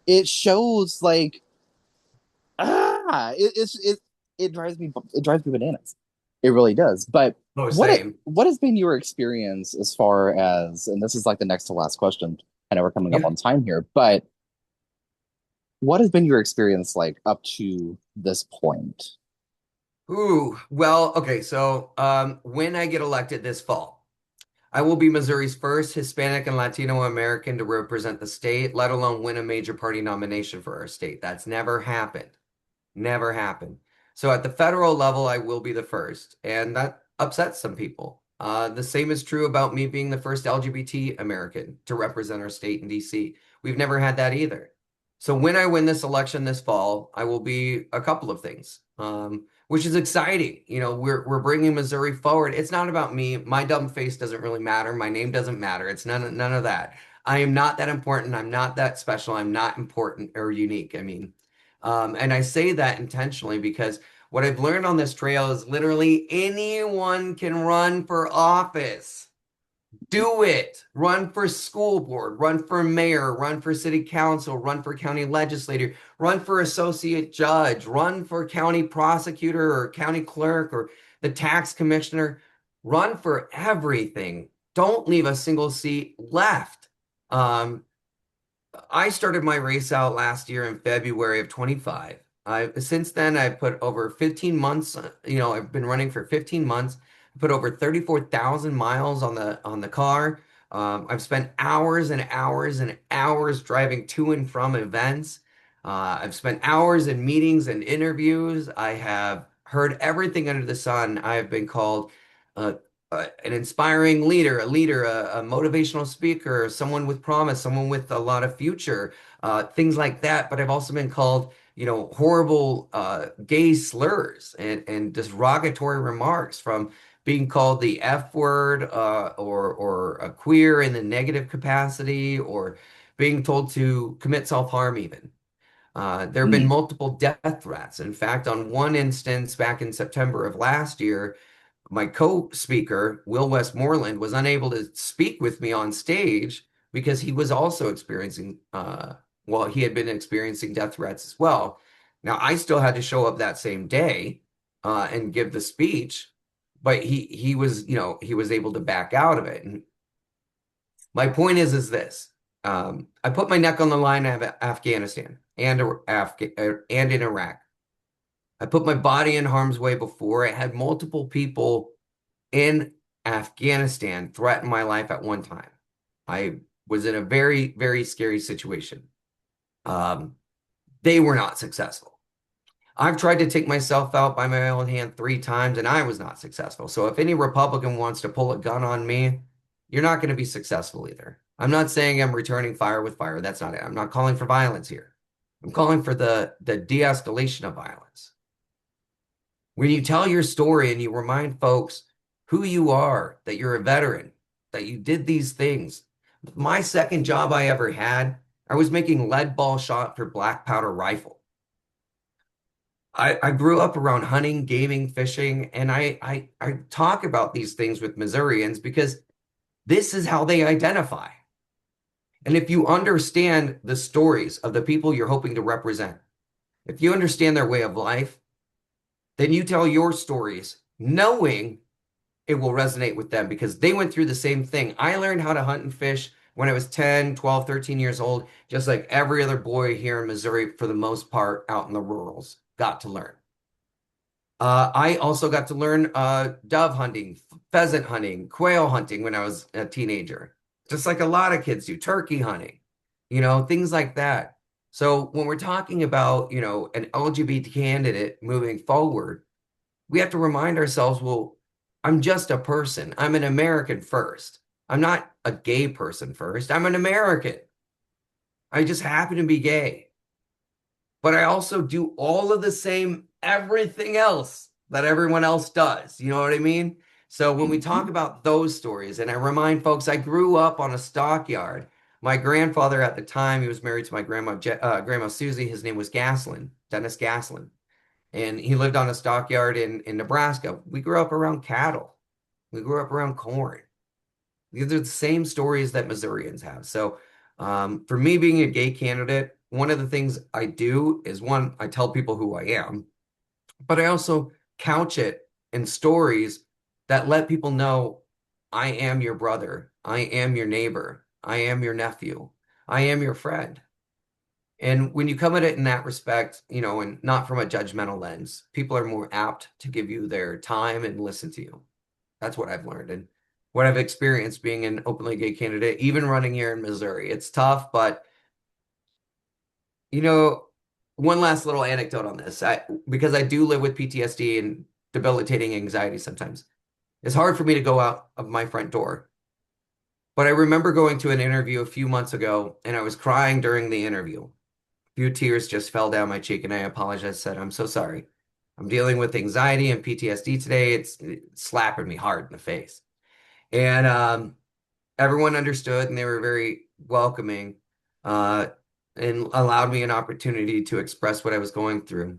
It shows like it drives me bananas. It really does. But Oh, same. what has been your experience as far as, and this is like the next to last question. I know we're coming up Yeah. on time here, but what has been your experience like up to this point? Ooh, well, okay. So, when I get elected this fall, I will be Missouri's first Hispanic and Latino American to represent the state, let alone win a major party nomination for our state. That's never happened. Never happened. So at the federal level, I will be the first, and that upsets some people. The same is true about me being the first LGBT American to represent our state in DC. We've never had that either. So when I win this election this fall, I will be a couple of things, which is exciting. We're bringing Missouri forward. It's not about me. My dumb face doesn't really matter. My name doesn't matter. It's none of that. I am not that important. I'm not that special. I'm not important or unique. I mean, and I say that intentionally because what I've learned on this trail is literally anyone can run for office. Do it. Run for school board, run for mayor, run for city council, run for county legislator, run for associate judge, run for county prosecutor or county clerk or the tax commissioner. Run for everything. Don't leave a single seat left. Um, I started my race out last year in February of 25. Since then I've put over 15 months, I've been running for 15 months. I put over 34,000 miles on the car. I've spent hours and hours and hours driving to and from events. I've spent hours in meetings and interviews. I have heard everything under the sun. I have been called uh, an inspiring leader, a motivational speaker, someone with promise, someone with a lot of future, things like that. But I've also been called, horrible gay slurs and derogatory remarks from being called the F word or a queer in the negative capacity or being told to commit self-harm even. There have been Mm. multiple death threats. In fact, on one instance back in September of last year, my co-speaker, Will Westmoreland, was unable to speak with me on stage because he was also experiencing, well, he had been experiencing death threats as well. Now, I still had to show up that same day and give the speech, but he was, he was able to back out of it. And my point is this. I put my neck on the line of Afghanistan and in Iraq. I put my body in harm's way before. I had multiple people in Afghanistan threatened my life at one time. I was in a very, very scary situation. Um, they were not successful. I've tried to take myself out by my own hand 3 times and I was not successful. So if any Republican wants to pull a gun on me, you're not going to be successful either. I'm not saying I'm returning fire with fire. That's not it. I'm not calling for violence here. I'm calling for the de-escalation of violence. When you tell your story and you remind folks who you are, that you're a veteran, that you did these things. My second job I ever had, I was making lead ball shot for black powder rifle. I grew up around hunting, gaming, fishing, and I talk about these things with Missourians because this is how they identify. And if you understand the stories of the people you're hoping to represent, If you understand their way of life, then you tell your stories knowing it will resonate with them because they went through the same thing. I learned how to hunt and fish when I was 10, 12, 13 years old, just like every other boy here in Missouri, for the most part, out in the rurals, got to learn. I also got to learn dove hunting, pheasant hunting, quail hunting when I was a teenager, just like a lot of kids do, turkey hunting, things like that. So when we're talking about, an LGBT candidate moving forward, we have to remind ourselves, well, I'm just a person. I'm an American first. I'm not a gay person first. I'm an American. I just happen to be gay. But I also do all of the same everything else that everyone else does. You know what I mean? So when we talk Mhm. about those stories, and I remind folks, I grew up on a stockyard. My grandfather at the time, he was married to my grandma Susie. His name was Gaslin, Dennis Gaslin, and he lived on a stockyard in Nebraska. We grew up around cattle. We grew up around corn. These are the same stories that Missourians have. So, for me being a gay candidate, one of the things I do is one, I tell people who I am, but I also couch it in stories that let people know I am your brother, I am your neighbor, I am your nephew, I am your friend. And when you come at it in that respect, and not from a judgmental lens, people are more apt to give you their time and listen to you. That's what I've learned and what I've experienced being an openly gay candidate, even running here in Missouri. It's tough, but you know, one last little anecdote on this. Because I do live with PTSD and debilitating anxiety sometimes. It's hard for me to go out of my front door. But I remember going to an interview a few months ago and I was crying during the interview. A few tears just fell down my cheek and I apologized, said, I'm so sorry. I'm dealing with anxiety and PTSD today. It's slapping me hard in the face. And everyone understood and they were very welcoming uh, and allowed me an opportunity to express what I was going through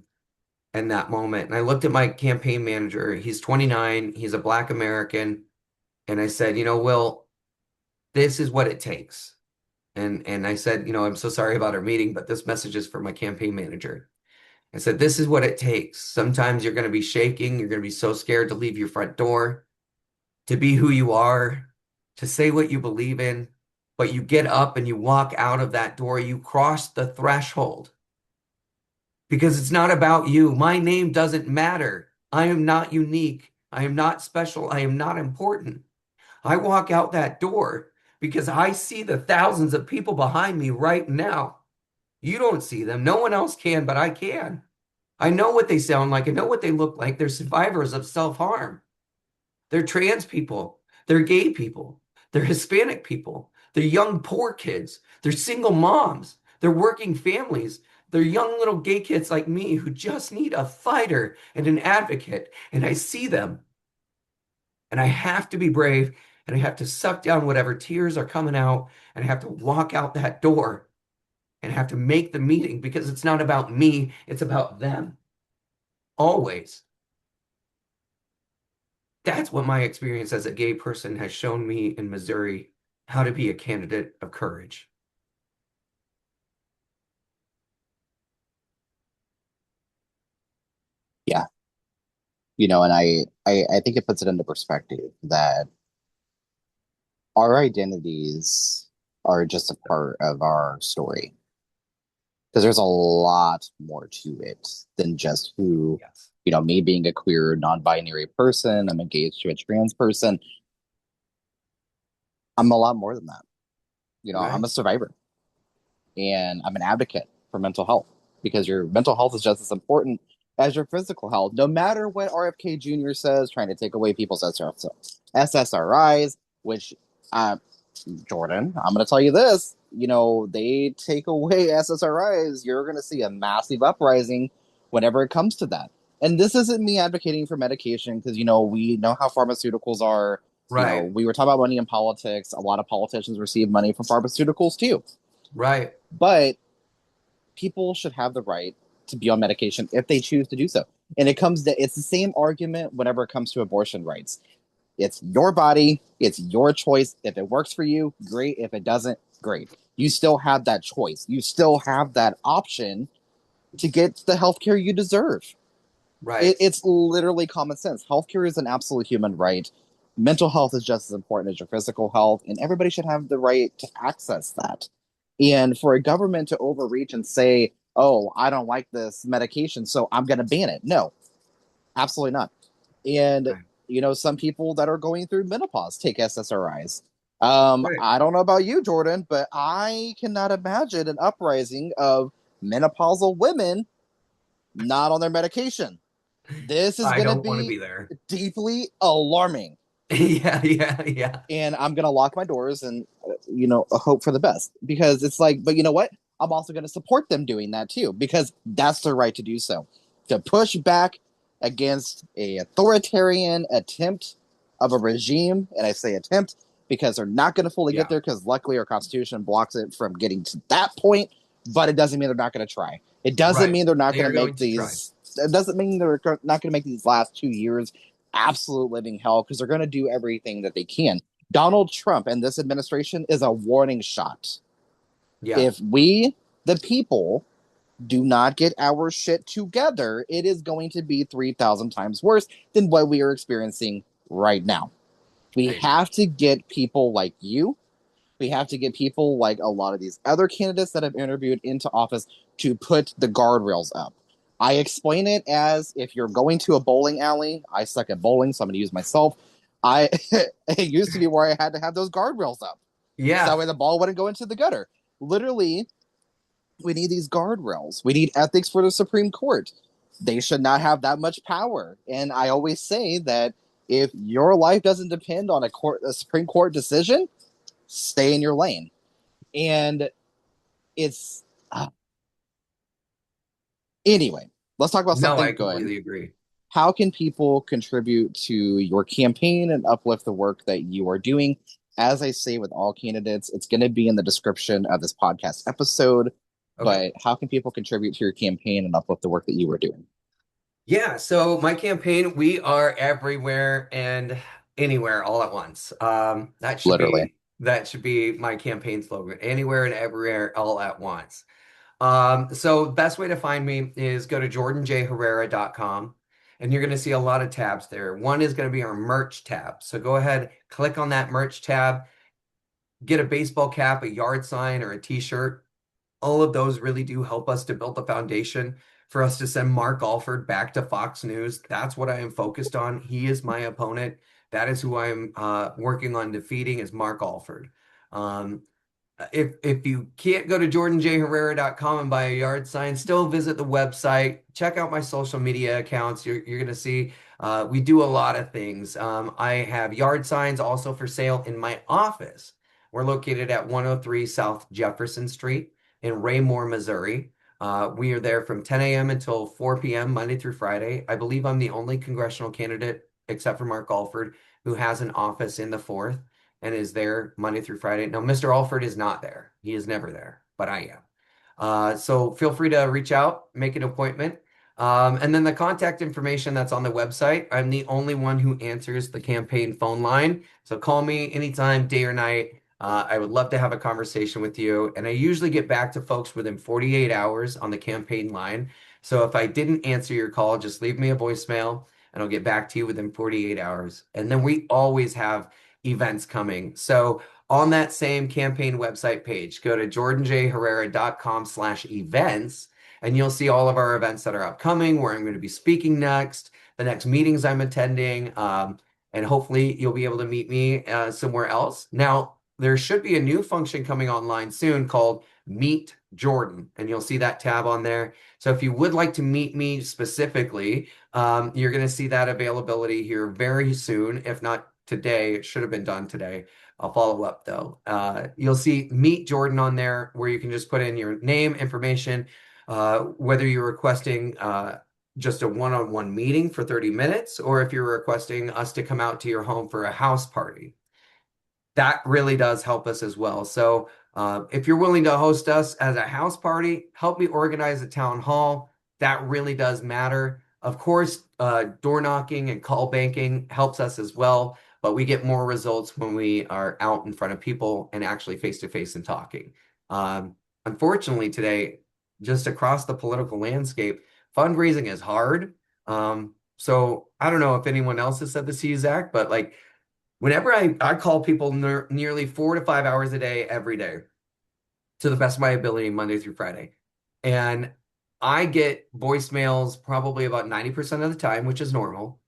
in that moment. And I looked at my campaign manager. He's 29, he's a Black American. And I said, Will, this is what it takes. And I said, I'm so sorry about our meeting, but this message is for my campaign manager. I said, this is what it takes. Sometimes you're going to be shaking. You're going to be so scared to leave your front door, to be who you are, to say what you believe in. But you get up and you walk out of that door. You cross the threshold because it's not about you. My name doesn't matter. I am not unique. I am not special. I am not important. I walk out that door because I see the thousands of people behind me right now. You don't see them. No one else can, but I can. I know what they sound like. I know what they look like. They're survivors of self-harm. They're trans people. They're gay people. They're Hispanic people. They're young, poor kids. They're single moms. They're working families. They're young little gay kids like me who just need a fighter and an advocate. And I see them. And I have to be brave and I have to suck down whatever tears are coming out and I have to walk out that door and have to make the meeting because it's not about me, it's about them. Always. That's what my experience as a gay person has shown me in Missouri how to be a candidate of courage. Yeah, and I think it puts it into perspective that our identities are just a part of our story. Because there's a lot more to it than just who, Yes. me being a queer, non-binary person, I'm engaged to a trans person. I'm a lot more than that. I'm Right? a survivor and I'm an advocate for mental health because your mental health is just as important as your physical health, no matter what RFK Jr. says, trying to take away people's SSRIs, which, uh, Jordan, I'm going to tell you this. They take away SSRIs, you're going to see a massive uprising whenever it comes to that. And this isn't me advocating for medication because, we know how pharmaceuticals are. Right. We were talking about money in politics. A lot of politicians receive money from pharmaceuticals too. Right. But people should have the right to be on medication if they choose to do so. And it's the same argument whenever it comes to abortion rights. It's your body, it's your choice. If it works for you, great. If it doesn't, great. You still have that choice. You still have that option to get the healthcare you deserve. Right. It's literally common sense. Healthcare is an absolute human right. Mental health is just as important as your physical health, and everybody should have the right to access that. And for a government to overreach and say, oh, I don't like this medication, so I'm going to ban it. No, absolutely not. And, Right. some people that are going through menopause take SSRIs. Right. I don't know about you, Jordan, but I cannot imagine an uprising of menopausal women not on their medication. This is I going to don't want to be be there. deeply alarming. Yeah, yeah, yeah. And I'm going to lock my doors and, hope for the best because it's like, but you know what? I'm also going to support them doing that too because that's their right to do so. To push back against a authoritarian attempt of a regime, and I say attempt because they're not going to fully get Yeah. there because luckily our constitution blocks it from getting to that point, but it doesn't mean they're not going to try. It doesn't Right. mean they're not They going are to going make to try. these. It doesn't mean they're not going to make these last 2 years absolute living hell because they're going to do everything that they can. Donald Trump and this administration is a warning shot. Yeah. If we, the people, do not get our shit together, it is going to be 3,000 times worse than what we are experiencing right now. We I agree. have to get people like you. We have to get people like a lot of these other candidates that have interviewed into office to put the guardrails up. I explain it as if you're going to a bowling alley. I suck at bowling, so I'm going to use myself. I it used to be where I had to have those guardrails up, so that Yeah. way the ball wouldn't go into the gutter. Literally, we need these guardrails. We need ethics for the Supreme Court. They should not have that much power. And I always say that if your life doesn't depend on a Supreme Court decision, stay in your lane. And it's anyway, let's talk about No, I something good. completely agree. How can people contribute to your campaign and uplift the work that you are doing? As I say with all candidates, it's going to be in the description of this podcast episode. Okay. But how can people contribute to your campaign and uplift the work that you are doing? Yeah, so my campaign, we are everywhere and anywhere all at once. Literally, That should be my campaign slogan. Anywhere and everywhere all at once. So best way to find me is go to jordanherrera.com and you're going to see a lot of tabs there. One is going to be our merch tab. So go ahead, click on that merch tab, get a baseball cap, a yard sign, or a t-shirt. All of those really do help us to build the foundation for us to send Mark Alford back to Fox News. That's what I am focused on. He is my opponent. That is who I'm working on defeating is Mark Alford. Um, if you can't go to jordanherrera.com and buy a yard sign, still visit the website. Check out my social media accounts. You're going to see we do a lot of things. I have yard signs also for sale in my office. We're located at 103 South Jefferson Street in Raymore, Missouri. We are there from 10 a.m. until 4 p.m. Monday through Friday. I believe I'm the only congressional candidate, except for Mark Alford, who has an office in the fourth and is there Monday through Friday. Now, Mr. Alford is not there. He is never there, but I am. So feel free to reach out, make an appointment. And then the contact information that's on the website, I'm the only one who answers the campaign phone line. So call me anytime, day or night. I would love to have a conversation with you. And I usually get back to folks within 48 hours on the campaign line. So if I didn't answer your call, just leave me a voicemail and I'll get back to you within 48 hours. And then we always have events coming. So on that same campaign website page, go to jordanherrera.com/events, and you'll see all of our events that are upcoming, where I'm going to be speaking next, the next meetings I'm attending, and hopefully you'll be able to meet me somewhere else. Now, there should be a new function coming online soon called Meet Jordan, and you'll see that tab on there. So if you would like to meet me specifically, you're going to see that availability here very soon, if not today. It should have been done today. I'll follow up though. You'll see Meet Jordan on there where you can just put in your name, information, whether you're requesting just a one-on-one meeting for 30 minutes or if you're requesting us to come out to your home for a house party. That really does help us as well. So if you're willing to host us as a house party, help me organize a town hall. That really does matter. Of course, door knocking and call banking helps us as well, but we get more results when we are out in front of people and actually face to face and talking. Unfortunately, today just across the political landscape, fundraising is hard. So I don't know if anyone else has said this to you, Zach, but like whenever I call people nearly 4 to 5 hours a day, every day, to the best of my ability, Monday through Friday. And I get voicemails probably about 90% of the time, which is normal.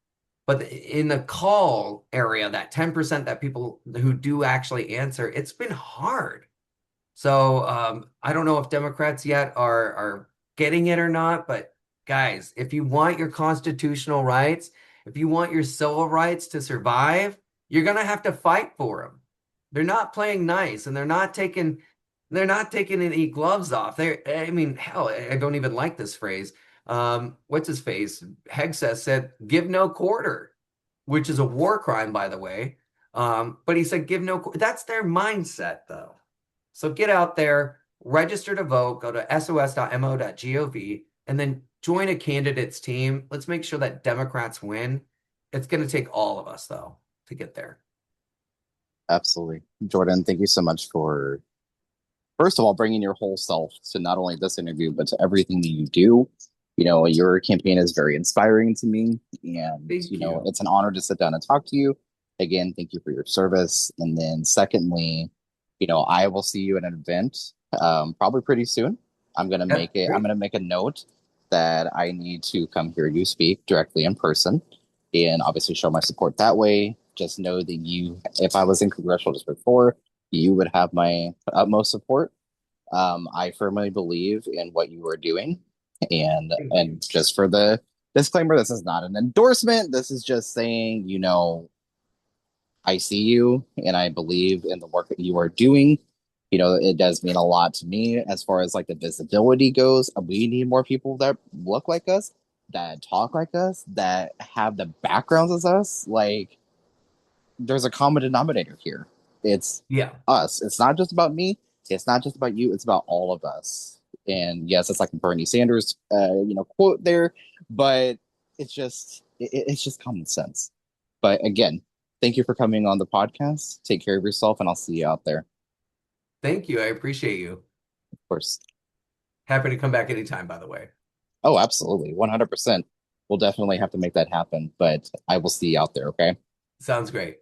But in the call area, that 10% that people who do actually answer, it's been hard. So I don't know if Democrats yet are getting it or not, but guys, if you want your constitutional rights, if you want your civil rights to survive, you're gonna have to fight for them. They're not playing nice, and they're not taking any gloves off. I mean, hell, I don't even like this phrase. What's his face? Hegseth said, "Give no quarter," which is a war crime, by the way. But he said, "Give no." That's their mindset, though. So get out there, register to vote, go to sos.mo.gov, and then join a candidate's team. Let's make sure that Democrats win. It's going to take all of us, though, to get there. Absolutely. Jordan, thank you so much for, first of all, bringing your whole self to not only this interview, but to everything that you do. Your campaign is very inspiring to me. And, Thank you. it's an honor to sit down and talk to you. Again, thank you for your service. And then, secondly, I will see you at an event probably pretty soon. Yeah, I'm great. gonna make a note that I need to come hear you speak directly in person and obviously show my support that way. Just know that if I was in congressional district 4, you would have my utmost support. I firmly believe in what you are doing. And Thank you. and just for the disclaimer, this is not an endorsement. This is just saying, I see you and I believe in the work that you are doing. It does mean a lot to me as far as like the visibility goes. We need more people that look like us, that talk like us, that have the backgrounds as us. Like, there's a common denominator here. It's Yeah. us. It's not just about me. It's not just about you. It's about all of us. And yes, it's like a Bernie Sanders, quote there, but it's just common sense. But again, thank you for coming on the podcast. Take care of yourself, and I'll see you out there. Thank you. I appreciate you. Of course. Happy to come back anytime, by the way. Oh, absolutely, 100%. We'll definitely have to make that happen. But I will see you out there. Okay. Sounds great.